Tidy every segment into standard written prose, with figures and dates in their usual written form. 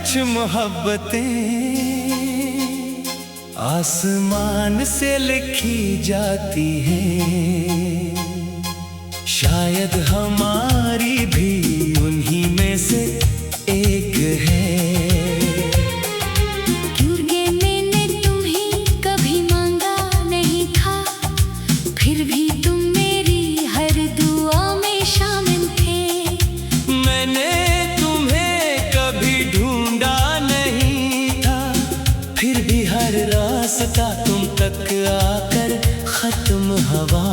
कुछ मोहब्बतें आसमान से लिखी जाती हैं, शायद हमारी भी उन्हीं में से एक है। क्योंकि मैंने तुम्हें कभी मांगा नहीं था, फिर भी तुम मेरी हर दुआ में शामिल थे। मैंने तुम्हें कभी ढूंढा नहीं था, फिर भी हर रास्ता तुम तक आकर खत्म हुआ।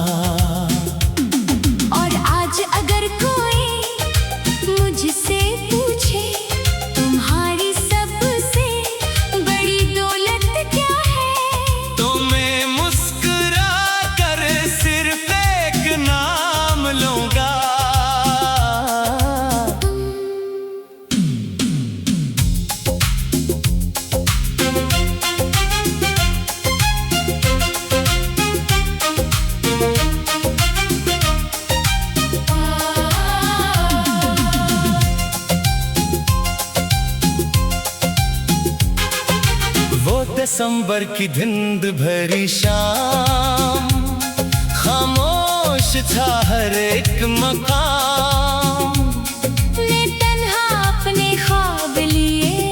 और आज अगर कोई मुझसे पूछे तुम्हारी सबसे बड़ी दौलत क्या है, तो मैं मुस्कुरा कर सिर्फ एक नाम लूंगा। दिसंबर की धुंध भरी शाम, खामोश था हर एक मकाम। मैं तन्हा अपने ख्वाब लिए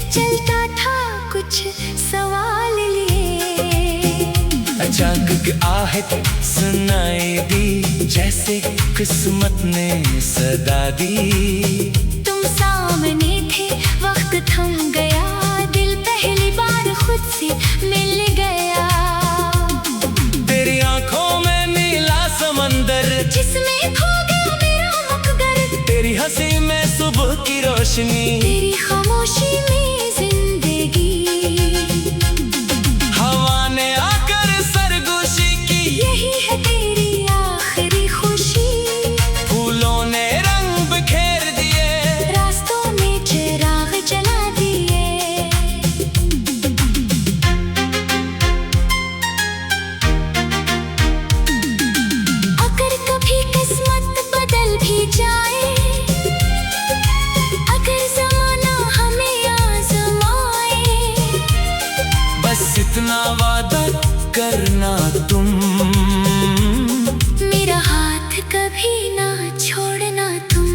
चलता था कुछ सवाल लिए। अचानक आहट सुनाई दी, जैसे किस्मत ने सदा दी। तुम सामने थे, वक्त थम गया, दिल पहली बार खुद से मिल गया। तेरी आंखों में नीला समंदर, जिसमें खो गया मेरा मकदर। तेरी हंसी में सुबह की रोशनी, तेरी खामोशी में जिंदगी। हवा ने आकर सरगोशी की, यही है तेरी आखिरी खुशी। फूलों ने रंग बिखेर दिए, रास्तों में चिराग जला दिए। अगर कभी किस्मत बदल भी जाए, अगर ज़माना हमें आज़माए, बस इतना वादा करना तुम, मेरा हाथ कभी ना छोड़ना तुम।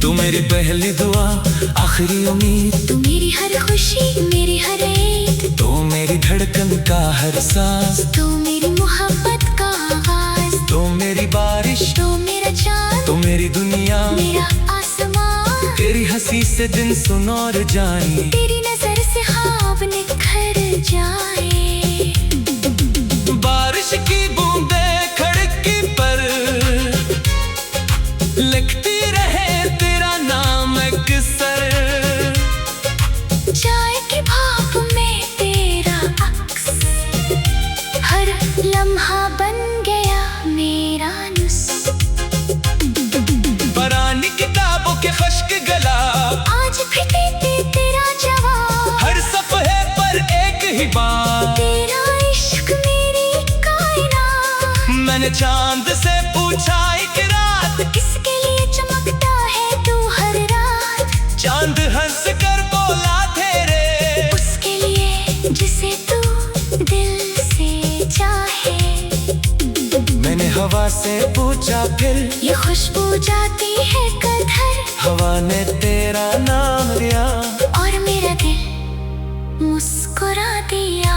तू मेरी पहली दुआ, आखिरी उम्मीद। तू मेरी हर खुशी, मेरी हर ईद। तू मेरी धड़कन का हर सांस। तू मेरी मोहब्बत का आगाज़। तू मेरी बारिश, तू मेरा चाँद, तू मेरी दुनिया, मेरा आसमां। तेरी हंसी से दिन सुन और जानी, तेरी नजर से ख्वाब निखर जाए। बारिश की बूंदें खिड़की पर लिखती रहे तेरा नाम अक्सर। चाय की भाप में तेरा अक्स, हर लम्हा बन गया मेरा नुस। पुरानी किताबों के खुश्क गला, आज भी देते तेरा जवाब। हर सफ़े पर एक ही बात, तेरा इश्क मेरी कायनात। मैंने चांद से पूछा एक रात, किसके लिए चमकता है तू हर रात। चांद हंस कर बोला तेरे, उसके लिए जिसे तू दिल से चाहे। मैंने हवा से पूछा फिर, ये खुशबू जाती है कधर। हवा ने तेरा नाम लिया, और मेरा दिल मुस्कुरा दिया।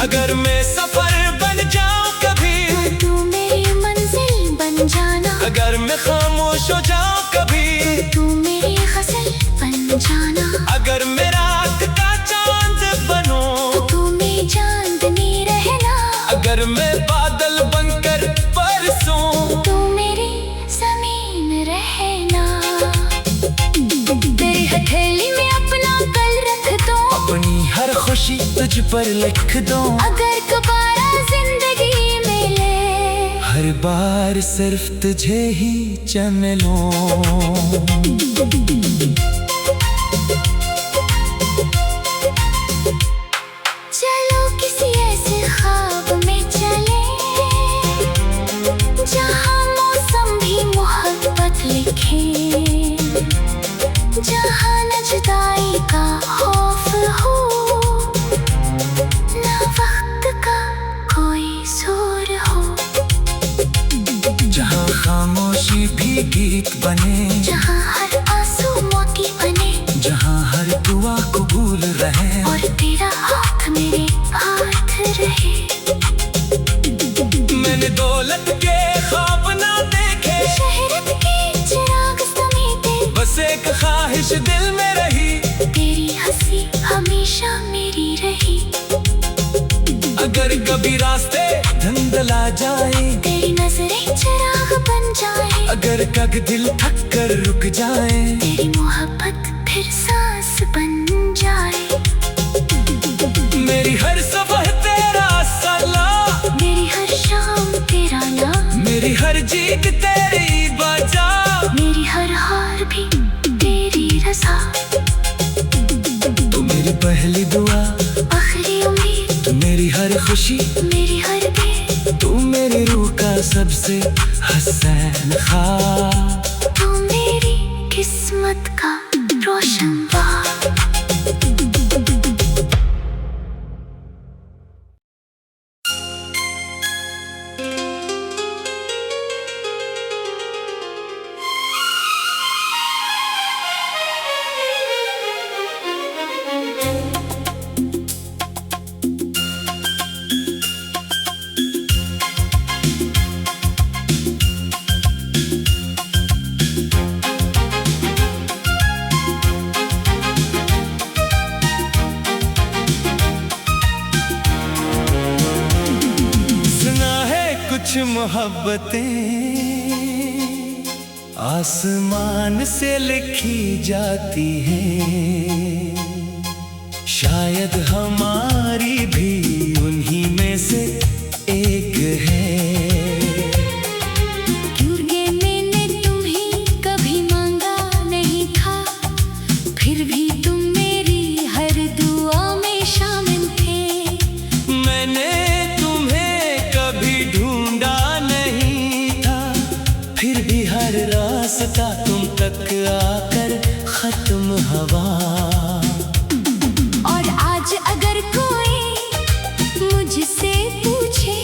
अगर मैं सफर बन जाऊं कभी, तू मेरी मंजिल बन जाना। अगर मैं खामोश हो जाऊं कभी, तू मेरी गजल बन जाना। अगर मैं रात का चांद बनूं, तू मेरी चांदनी रहना। अगर मैं बादल बनकर बरसूं, तू मेरी ज़मीन रहना। तेरी हथेली में अपना कल रख दो, अपनी हर खुशी तुझ पर लिख दूं। अगर दोबारा जिंदगी मिले, हर बार सिर्फ तुझे ही चुन लूं। चलो किसी ऐसे ख्वाब में चले, जहाँ मौसम भी मोहब्बत लिखे। खामोशी भी गीत बने, जहाँ हर आंसू मोती बने, जहाँ हर दुआ कबूल रहे और तेरा हाथ मेरे हाथ रहे। मैंने दौलत के ख्वाब ना देखे, शहरत के चिराग समेटे, बस एक ख्वाहिश दिल में रही, तेरी हंसी हमेशा मेरी रही। अगर कभी रास्ते धुंधला जाए, तेरी नजरें चिराग बन जाए, अगर कग दिल थक कर रुक जाए, तेरी मोहब्बत फिर सांस बन जाए। मेरी हर सुबह तेरा सलाम, मेरी हर शाम तेरा नाम, मेरी हर जीत तेरी बजा, मेरी हर हार भी तेरी रज़ा। तू मेरी पहली दुआ, आखिरी उम्मीद, तू मेरी हर खुशी, मेरी हर देर, तू मेरी रूह का सबसे हसीन ख्वाब। तू मेरी किस्मत का रोशन बाग। कुछ मोहब्बतें आसमान से लिखी जाती हैं, शायद हमारी भी उन्हीं में से एक है। क्योंकि मैंने तुम्हें कभी मांगा नहीं था, फिर भी तुम मेरी हर दुआ में शामिल थे। मैंने तुम्हें कभी ढूंढा नहीं था, फिर भी हर रास्ता तुम तक आकर खत्म हवा। और आज अगर कोई मुझसे पूछे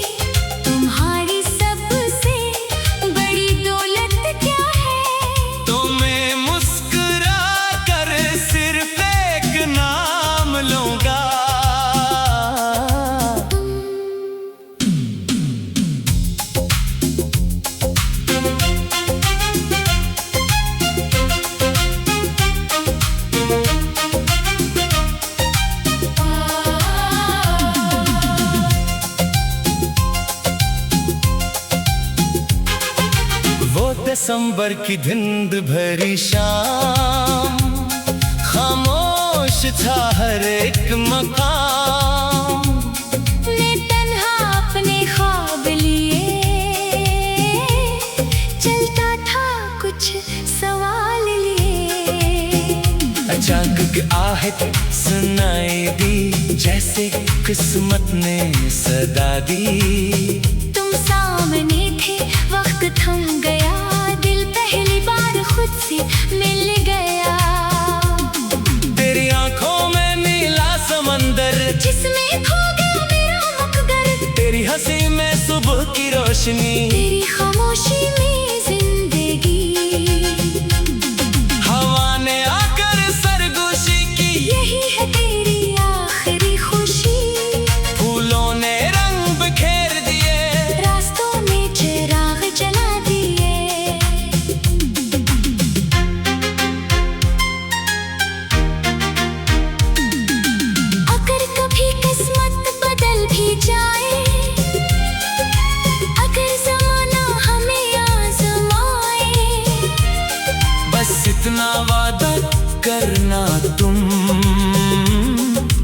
तुम्हारी सबसे बड़ी दौलत क्या है, तो मैं मुस्कुरा कर सिर्फ एक नाम लूंगा। दिसंबर की धुंध भरी शाम, खामोश था हर एक मकाम। मैं तन्हा अपने ख्वाब लिए चलता था कुछ सवाल लिए। अचानक आहट सुनाई दी, जैसे किस्मत ने सदा दी। तुम सामने थे, वक्त थम गया, दिल पहली बार खुद से मिल गया। तेरी आंखों में नीला समंदर, जिसमें खो गया मेरा मकदर। तेरी हंसी में सुबह की रोशनी, तेरी खामोशी में जिंदगी। हवा ने आकर सरगोशी की, यही है तेरी आखिरी खुशी। फूलों ने रंग बिखेर दिए, रास्तों में चिराग जला दिए। अगर कभी किस्मत बदल भी जाए, अगर ज़माना हमें आज़माए, बस इतना वादा करना तुम,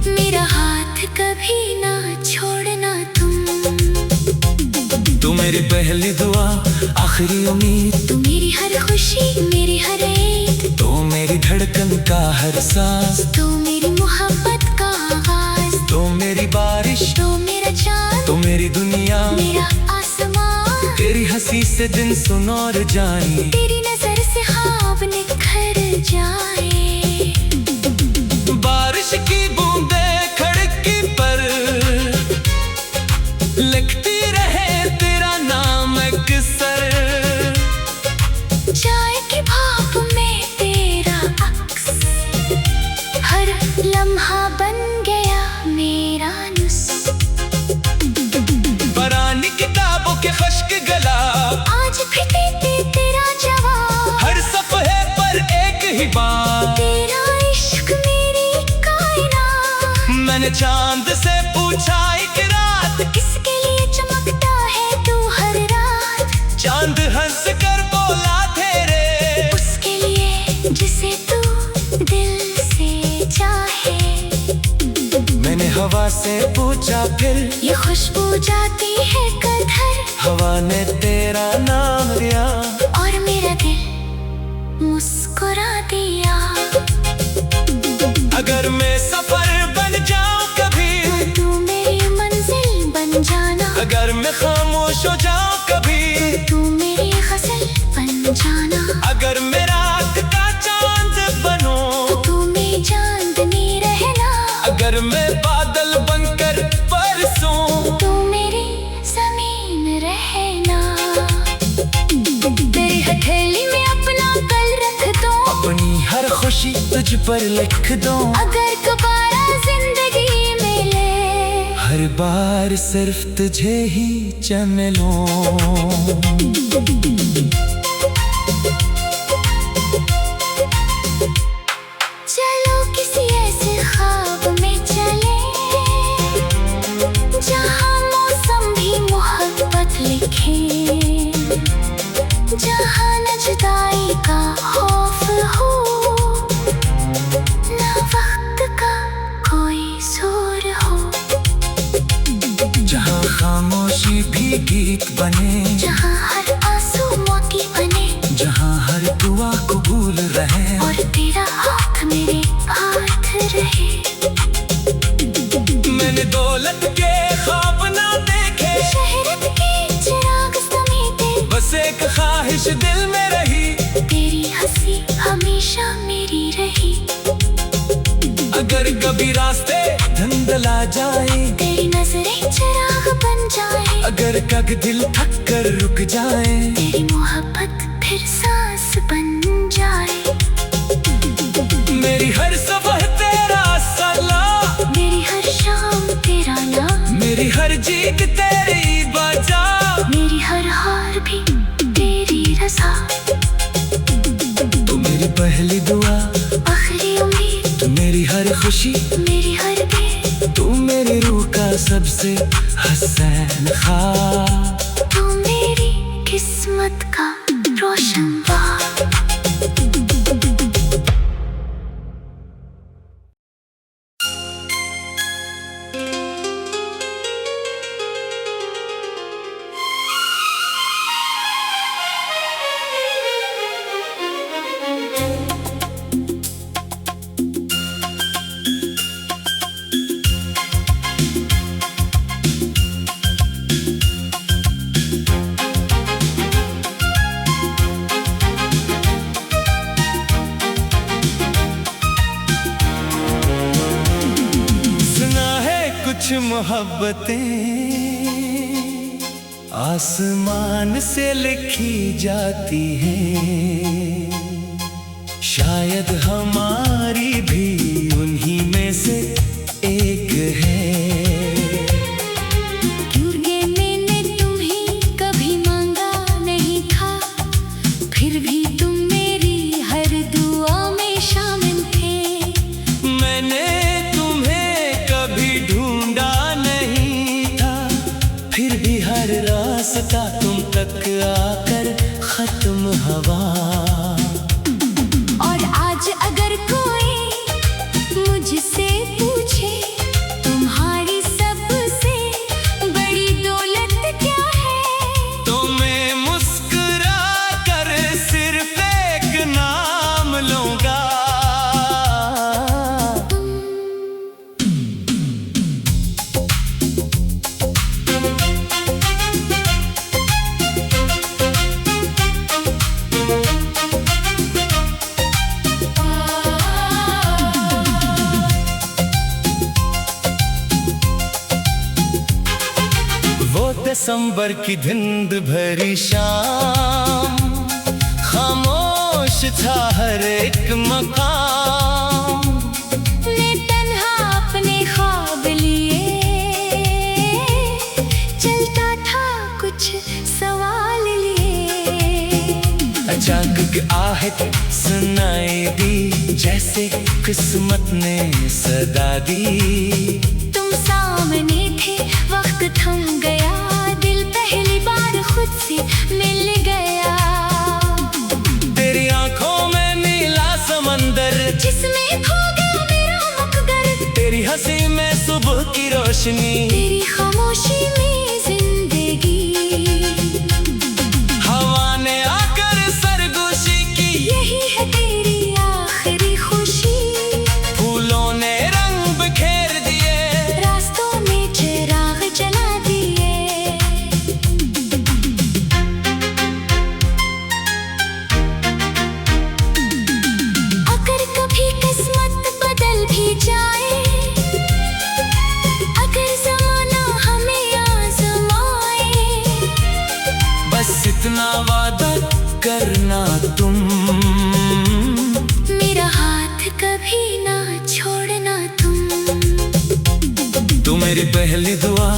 मेरा हाथ कभी ना छोड़ना तुम। तू मेरी पहली दुआ, आखिरी उम्मीद, तू मेरी हर खुशी, मेरी हर ईद, तू मेरी धड़कन का हर सांस, तू मेरी मोहब्बत का आगाज, तू मेरी बारिश, तू मेरा चाँद, तू मेरी दुनिया, मेरा आसमान। तेरी हंसी से दिन सुन और जाए, तेरी नजर से ख्वाब निखर जाए। बारिश की बूंदें खिड़की पर लिखती रहे तेरा नाम अक्सर। ही बात, तेरा इश्क मेरी कायनात। मैंने चांद से पूछा एक रात, किसके लिए चमकता है तू हर रात? चांद हंस कर बोला तेरे, उसके लिए जिसे तू दिल से चाहे। मैंने हवा से पूछा फिर, ये खुशबू जाती है कधर, हवा ने तेरा नाम लिया और मेरा दिल मुस्कुरा दिया। अगर मैं सफर बन जाऊं कभी, तो तू मेरी मंजिल बन जाना। अगर मैं खामोश हो जाऊं कभी, तो तू मेरी गजल बन जाना। अगर मैं रात का चांद बनूं, तो तू मेरी चांदनी रहना। अगर मैं बादल बनकर बरसूं, तू मेरी जमीन रहना। तेरी हथेली में अपना कल रख दो, अपनी हर खुशी तुझ पर लिख दूं। अगर दोबारा जिंदगी मिले, हर बार सिर्फ तुझे ही चुन लूं। चलो किसी ऐसे ख्वाब में चले, जहाँ मौसम भी मोहब्बत लिखे, जहाँ न जुदाई का खौफ हो, न वक्त का कोई जोर हो। जहाँ खामोशी भी गीत बने, जहाँ हर आंसू मोती बने, जहाँ हर दुआ कबूल रहे, और तेरा हाथ मेरे हाथ रहे। मैंने दौलत के ख्वाब ना देखे, शहरत के चिराग समेटे, बस एक ख्वाहिश दिल में रही, तेरी हंसी हमेशा मेरी रही। अगर कभी रास्ते धुंधला जाए, तेरी नजरें चिराग बन जाए, अगर कग दिल थक कर रुक जाए, तेरी मोहब्बत फिर सांस बन जाए। मेरी हर सुबह तेरा सलाम, मेरी हर शाम तेरा नाम, मेरी हर जीत तेरी बजा, मेरी हर हार भी तेरी रज़ा। तू मेरी पहली दुआ, आखिरी उम्मीद, तू मेरी हर खुशी, मेरी हर बेद, तू मेरी रूह का सबसे हसीन ख्वाब, तू मेरी किस्मत का रोशन बाग। कुछ मोहब्बतें आसमान से लिखी जाती हैं, शायद हमारी भी उन्हीं में से एक है। क्योंकि मैंने तुम्हें कभी मांगा नहीं था, फिर भी तुम मेरी हर दुआ में शामिल थे। मैंने तुम्हें कभी ढूंढा नहीं था, फिर भी हर रास्ता तुम तक आकर खत्म हुआ। और आज अगर कोई मुझसे पूछे तुम्हारी सबसे बड़ी दौलत क्या है, तो मैं मुस्कुरा कर सिर्फ एक नाम लूंगा। दिसंबर की धुंध भरी शाम, खामोश था हर एक मकाम। मैं तन्हा अपने ख्वाब लिए चलता था कुछ सवाल लिए। जाग के आहट सुनाई दी, जैसे किस्मत ने सदा दी। तुम सामने थे, वक्त थम गया, दिल पहली बार खुद से मिल गया। तेरी आंखों में नीला समंदर, जिसमें खो गया मेरा मकदर। तेरी हंसी में सुबह की रोशनी, तेरी खामोशी में जिंदगी। हवा ने आकर सरगोशी की, यही है तेरी आखिरी खुशी। फूलों ने रंग बिखेर दिए, रास्तों में चिराग जला दिए। अगर कभी किस्मत बदल भी जाए, अगर ज़माना हमें आज़माए, बस इतना वादा करना तुम, मेरा हाथ कभी ना छोड़ना तुम। तू मेरी पहली दुआ,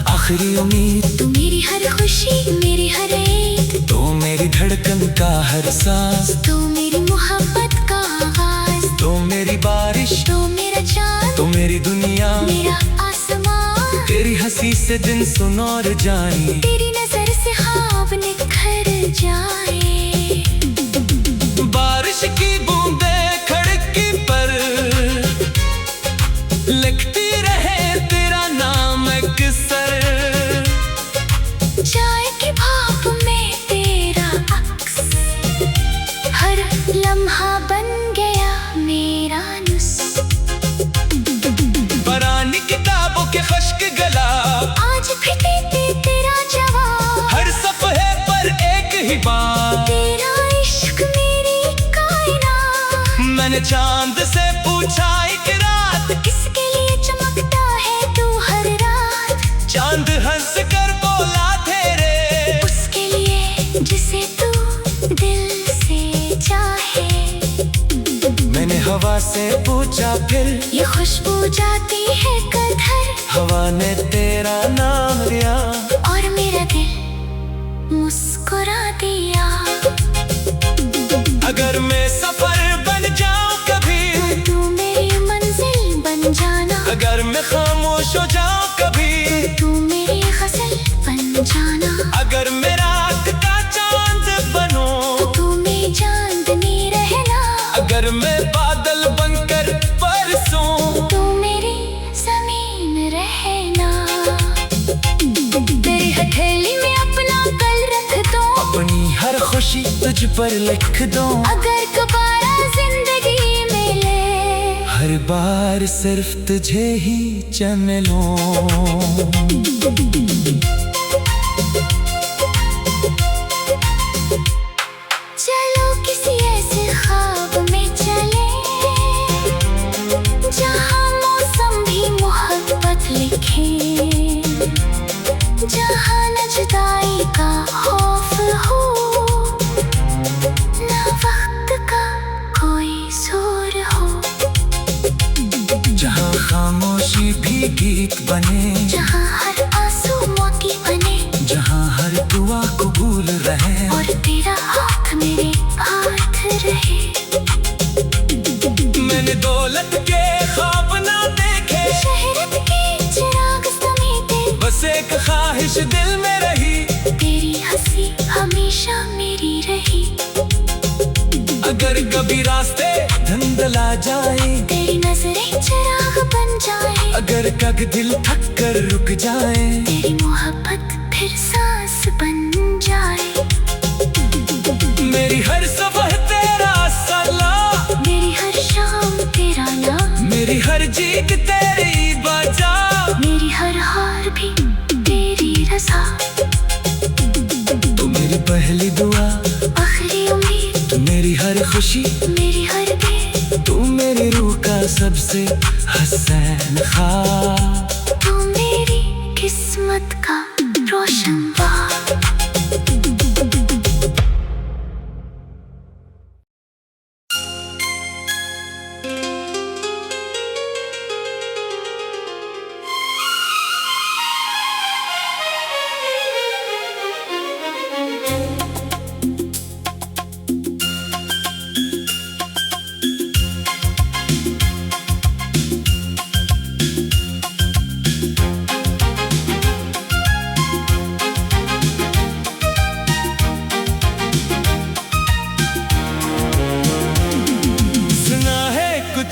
आखिरी उम्मीद, तू मेरी हर खुशी, मेरी हर एक। तू मेरी धड़कन का हर सांस, तू मेरी मोहब्बत का आगाज़। तू मेरी बारिश, तू मेरा चाँद, तू मेरी दुनिया, मेरा आसमां। तेरी हंसी से दिन सुनौर जाए, तेरी नजर से ख्वाब निखर जाए। बारिश की बूंदें खिड़की पर लिखती रहे तेरा नाम अक्सर। चाय की भाप में तेरा अक्स, हर लम्हा बन गया मेरा नुस्ख। पुरानी किताबों के खुश्क गला, आज भी तेरा जवाब। हर सफ़े पर एक ही बात, तेरा इश्क मेरी कायनात। मैंने चांद से पूछा एक रात, किसके लिए चमकता है तू हर रात। चांद हंस कर बोला तेरे, उसके लिए जिसे तू दिल से चाहे। मैंने हवा से पूछा फिर, ये खुशबू जाती है कधर, हवा ने तेरा नाम लिया, और मेरा दिल मुस्कुरा दिया। अगर मैं सफर बन जाऊं कभी, तू मेरी मंजिल बन जाना। अगर मैं खामोश हो जाऊं कभी, तू मेरी गजल बन जाना। अगर मैं रात का चांद बनो, तो तू मेरी चांदनी रहना। अगर मैं बादल बनकर बरसूं, तू मेरी जमीन रहना। तेरी हथेली में अपना कल रख दो, अपनी हर खुशी तुझ पर लिख दूं। अगर दोबारा जिंदगी मिले, हर बार सिर्फ तुझे ही चुन लूं। चलो किसी ऐसे ख्वाब में चले, जहाँ मौसम भी मोहब्बत लिखे, जहाँ न जुदाई का खौफ हो, ना वक्त का कोई जोर हो। जहाँ खामोशी भी गीत बने, जहाँ हर आंसू मोती बने, जहाँ हर दुआ कबूल रहे, और तेरा हाथ मेरे हाथ रहे। मैंने दौलत के ख्वाब ना देखे, शहरत के चिराग समेटे, बस एक ख्वाहिश दिल में रही, तेरी हंसी हमेशा मेरी रही। अगर कभी रास्ते धुंधला जाए, तेरी नजरें चिराग बन जाए, अगर कग दिल थक कर रुक जाए, तेरी मोहब्बत फिर सांस बन जाए। मेरी हर सुबह तेरा सलाह, मेरी हर शाम तेरा नाम, मेरी हर जीत तेरी बजा, मेरी हर हार भी तेरी रज़ा। तू मेरी पहली दुआ, आखिरी उम्मीद, तू मेरी हर खुशी, मेरी हर दिल। तू मेरी रूह का सबसे हसीन ख्वाब, तू मेरी किस्मत का रोशन बाग।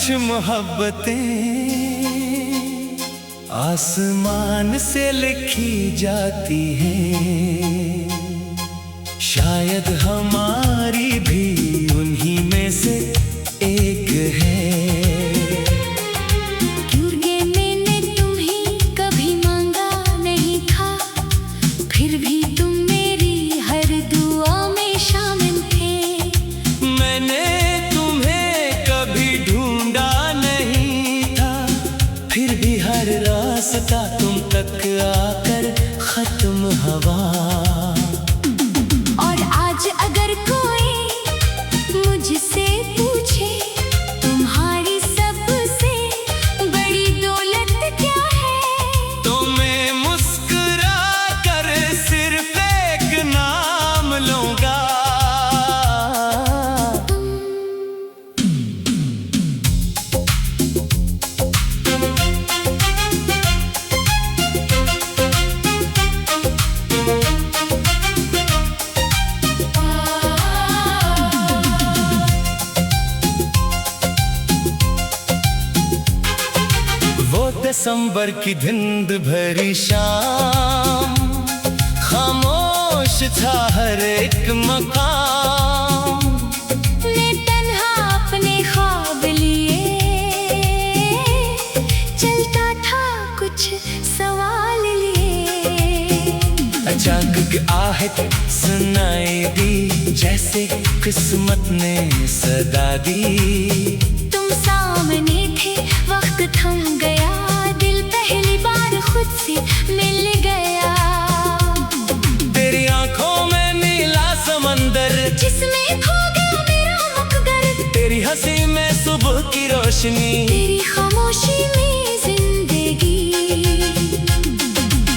कुछ मोहब्बतें आसमान से लिखी जाती हैं, शायद हमारी भी उन्हीं में से एक है। क्योंकि मैंने तुम्हें कभी मांगा नहीं था, फिर भी तुम मेरी हर दुआ में शामिल थे। मैंने तुम्हें कभी ढूंढा नहीं था, फिर भी हर रास्ता तुम तक आकर खत्म हुआ। और आज अगर कोई मुझसे पूछे तुम्हारी सबसे बड़ी दौलत क्या है, तो मैं मुस्कुरा कर सिर्फ एक नाम लूंगा। दिसंबर की धुंध भरी शाम, खामोश था हर एक मकाम। मैं तन्हा अपने ख्वाब लिए चलता था कुछ सवाल लिए। अचानक आहट सुनाई दी, जैसे किस्मत ने सदा दी। तुम सामने थे, वक्त थम गया, दिल पहली बार खुद से मिल गया। तेरी आंखों में नीला समंदर, जिसमें खो गया मेरा मकदर। तेरी हंसी में सुबह की रोशनी, तेरी खामोशी में जिंदगी।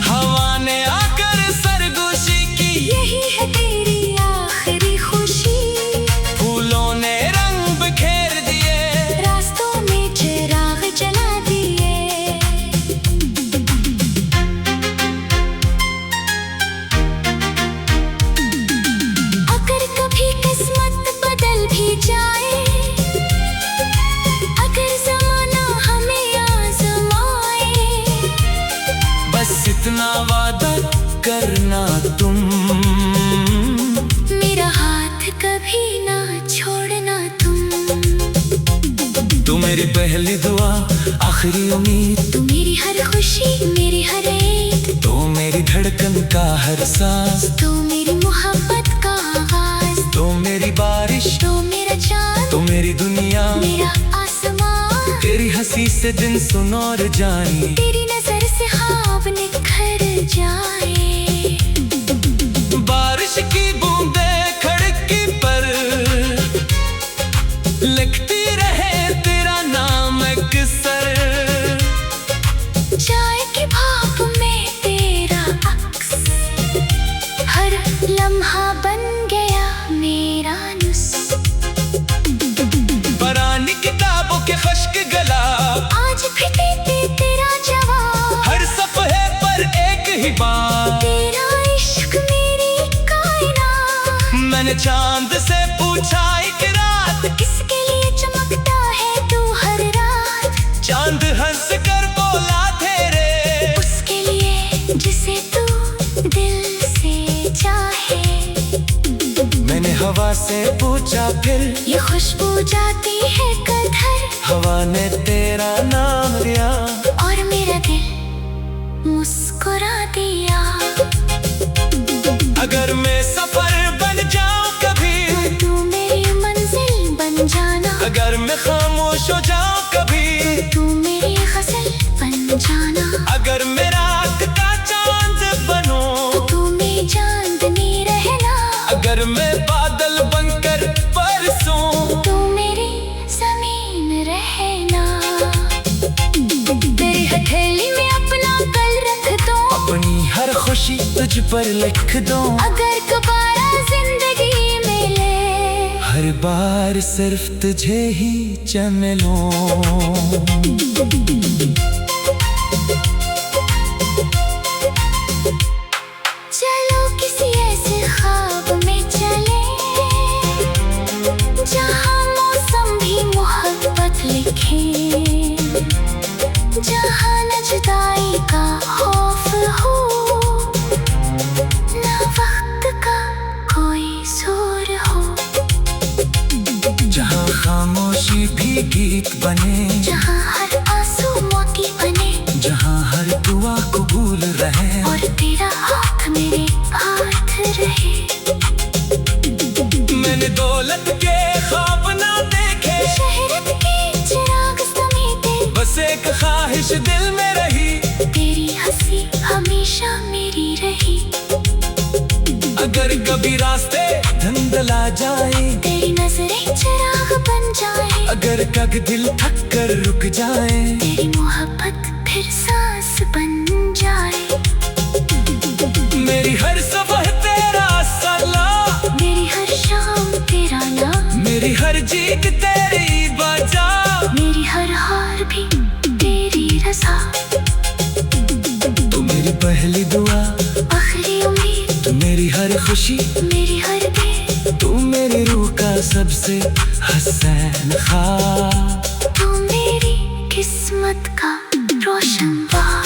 हवा ने आकर सरगोशी की, यही है तेरी आखिरी खुशी। फूलों ने रंग बिखेर दिए, रास्तों में चिराग जला दिए। अगर कभी किस्मत बदल भी जाए, अगर ज़माना हमें आज़माए, बस इतना वादा करना तुम, मेरा हाथ कभी ना छोड़ना तुम। तू मेरी पहली दुआ, आखिरी उम्मीद, तू मेरी हर खुशी, मेरी हर ईद। तू मेरी धड़कन का हर सांस, तू मेरी मोहब्बत का आगाज़। तू मेरी बारिश, तू मेरा चाँद, तू मेरी दुनिया, मेरा आसमां। तेरी हंसी से दिन सुनौर जाए, तेरी नजर से ख्वाब निखर जाए। बारिश की बूंदें खिड़की पर लिखती रहे तेरा नाम अक्सर। चाय की भाप में तेरा अक्स, हर लम्हा बन गया मेरा नुस्ख। पुरानी किताबों के खुश्क गला, आज भी देते तेरा जवाब। हर सफ़े पर एक ही बात, तेरा इश्क मेरी कायनात। मैंने चांद से पूछा एक रात, किसके लिए चमकता है तू हर रात। चांद हंस कर बोला तेरे, उसके लिए जिसे तू दिल से चाहे। मैंने हवा से पूछा फिर, ये खुशबू जाती है कधर। हवा ने तेरा नाम लिया, और मेरा दिल मुस्कुरा दिया। अगर मैं सफर बन जाऊं कभी, तू मेरी मंजिल बन जाना। अगर मैं खामोश हो जाऊं कभी, तू मेरी गजल बन जाना। अगर मैं रात का चांद बनूं, तू मेरी चांदनी रहना। अगर मैं बादल बनकर बरसूं, तू मेरी ज़मीन रहना। तेरी हथेली में अपना कल रख दो, अपनी हर खुशी तुझ पर लिख दूं। अगर दोबारा जिंदगी मिले, हर बार सिर्फ तुझे ही चुन लूं। चलो किसी ऐसे ख्वाब में चले, जहाँ मौसम भी मोहब्बत लिखे। खामोशी भी गीत बने, जहाँ हर आंसू मोती बने, जहाँ हर दुआ कबूल रहे और तेरा हाथ मेरे हाथ रहे। मैंने दौलत के ख्वाब ना देखे, शहरत के चिराग समेटे, बस एक ख्वाहिश दिल में रही, तेरी हंसी हमेशा मेरी रही। अगर कभी रास्ते धुंधला जाए, तेरी नजरें चिराग बन जाए, अगर कभी दिल थक कर रुक जाए, तेरी मोहब्बत फिर सांस बन जाए। मेरी हर सुबह तेरा सलाम, मेरी हर शाम तेरा नाम, मेरी हर जीत तेरी बजा, मेरी हर हार भी तेरी रज़ा। तू मेरी पहली दुआ, आखिरी उम्मीद, तू मेरी हर खुशी, मेरी हर देर, तू मेरी रूह का सबसे हसीन ख्वाब। तू मेरी किस्मत का रोशन बाग।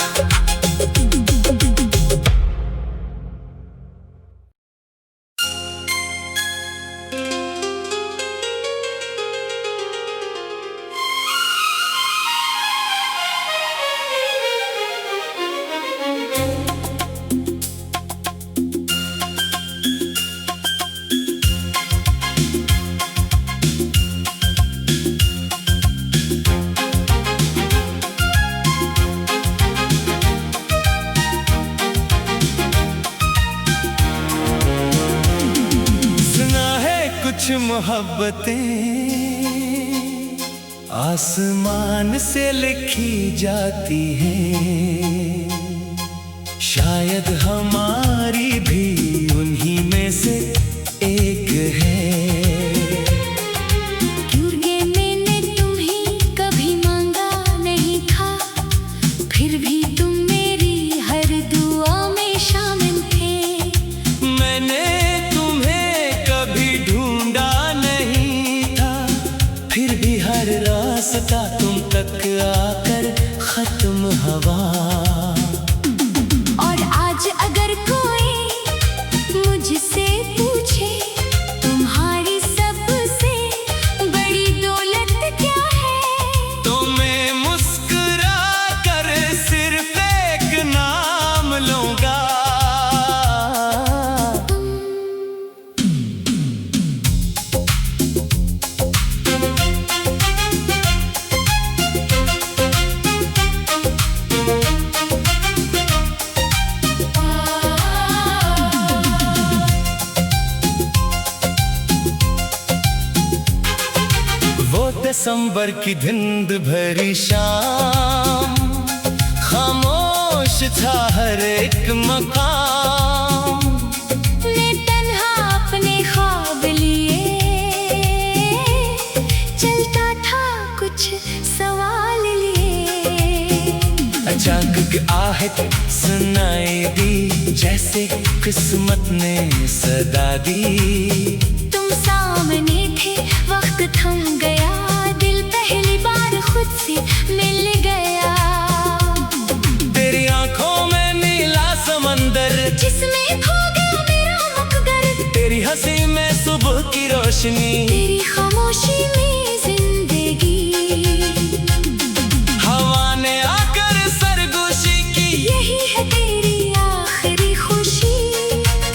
कुछ मोहब्बतें आसमान से लिखी जाती हैं, शायद हमारी भी उन्हीं में से एक है। क्योंकि मैंने तुम्हें कभी मांगा नहीं था, फिर भी तुम मेरी हर दुआ में शामिल थे। मैंने तुम्हें कभी ढूंढा नहीं था, फिर भी हर रास्ता तुम तक आकर खत्म हवा। और आज अगर कोई मुझसे पूछे तुम्हारी सबसे बड़ी दौलत क्या है, तो मैं मुस्कुरा कर सिर्फ एक नाम लूंगा। दिसंबर की धुंध भरी शाम, खामोश था हर एक मकाम। मैं तन्हा अपने ख्वाब लिए चलता था कुछ सवाल लिए। अचानक आहट सुनाई दी, जैसे किस्मत ने सदा दी। तुम सामने थे, वक्त थम गया, दिल पहली बार खुद से मिल गया। तेरी आंखों में नीला समंदर, जिसमें खो गया मेरा मकगर। तेरी हंसी में सुबह की रोशनी, तेरी खामोशी में जिंदगी। हवा ने आकर सरगोशी की, यही है तेरी आखिरी खुशी।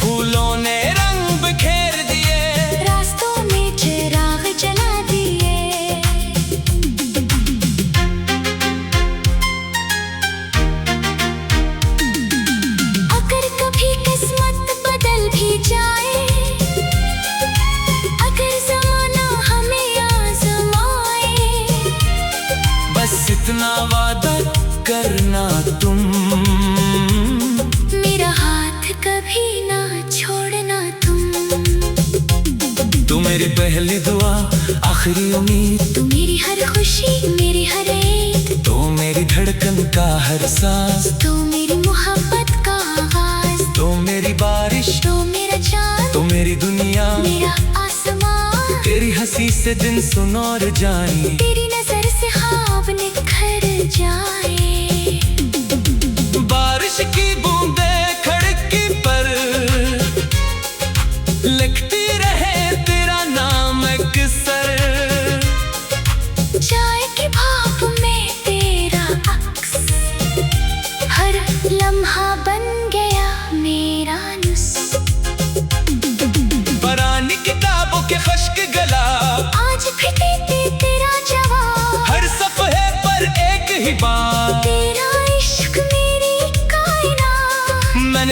फूलों ने रंग बिखेर दिए, रास्तों में चिराग जला दिए। अगर कभी किस्मत बदल भी जाए, अगर ज़माना हमें आज़माए, बस इतना वादा करना तुम, मेरा हाथ कभी ना छोड़ना तुम। तू मेरी पहली दुआ, आखिरी उम्मीद, तू मेरी हर खुशी, मेरी हर एक, तू मेरी धड़कन का हर सांस, तू मेरी मोहब्बत का आगाज, तू मेरी बारिश, तू मेरा चाँद, तू मेरी दुनिया, मेरा आसमान। तेरी हंसी से दिन सुन और जाए, तेरी नजर से ख्वाब निखर जाए। बारिश की बूंदें खिड़की पर लिखती रहे तेरा नाम अक्सर।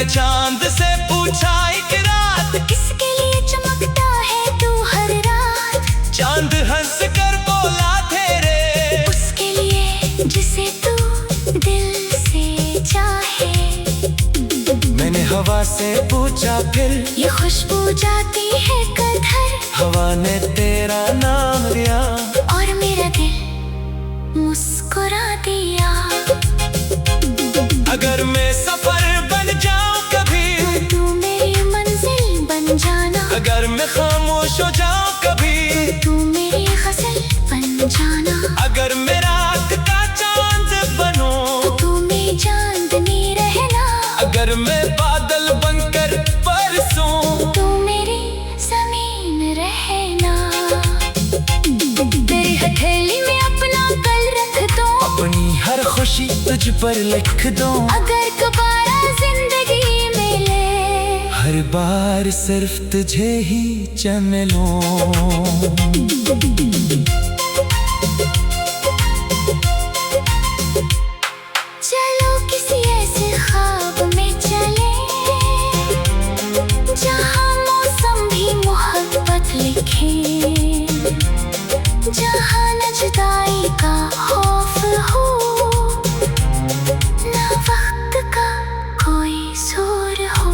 मैंने चांद से पूछा एक रात, किसके लिए चमकता है तू हर रात? चांद हंस कर बोला तेरे, उसके लिए जिसे तू दिल से चाहे। मैंने हवा से पूछा फिर, ये खुशबू जाती है कधर, हवा ने तेरा नाम लिया और मेरा दिल मुस्कुरा दिया। अगर मैं सफर बन जाऊं कभी, तो तू मेरी मंजिल बन जाना। अगर मैं खामोश हो जाऊं कभी, तो तू मेरी गजल बन जाना। अगर मैं रात का चांद बनूं, तो तू मेरी चांदनी रहना। अगर मैं बादल बनकर बरसूं, तू मेरी जमीन रहना। तेरी हथेली में अपना कल रख दो, अपनी हर खुशी तुझ पर लिख दूं। अगर दोबारा जिंदगी मिले, हर बार सिर्फ तुझे ही चुन लूं। चलो किसी ऐसे ख्वाब में चले, जहाँ मौसम भी मोहब्बत लिखे, जहाँ न जुदाई का खौफ हो, ना वक्त का कोई जोर हो।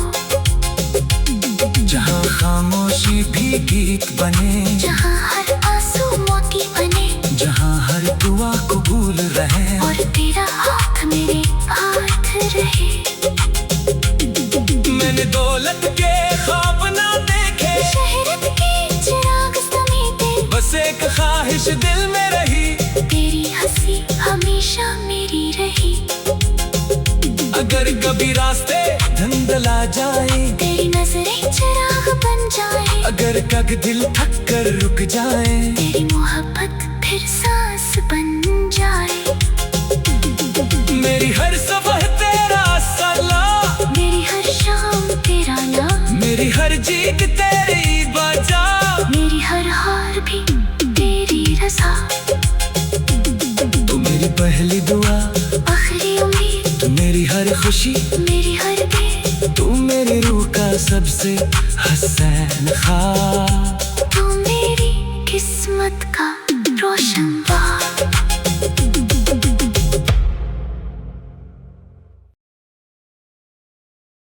जहाँ खामोशी भी गीत बने, जहाँ हर आंसू मोती बने, जहाँ हर दुआ कबूल रहे, और तेरा हाथ मेरे हाथ रहे। मैंने दौलत के ख्वाब ना देखे, शहरत के चिराग समेटे, बस एक ख्वाहिश दिल में रही, तेरी हंसी हमेशा मेरी रही। अगर कभी रास्ते धुंधला जाए, तेरी नजरें चिराग बन जाए, अगर कग दिल थक कर रुक जाए, तेरी मोहब्बत फिर सांस बन जाए। मेरी हर सुबह तेरा सलाह, मेरी हर शाम तेरा नाम, मेरी हर जीत तेरी बजा, मेरी हर हार भी तेरी रज़ा। तू मेरी पहली दुआ, आखिरी उम्मीद, तू मेरी हर खुशी, मेरी हर बेद, तू मेरी रूह का सबसे हसीन ख्वाब।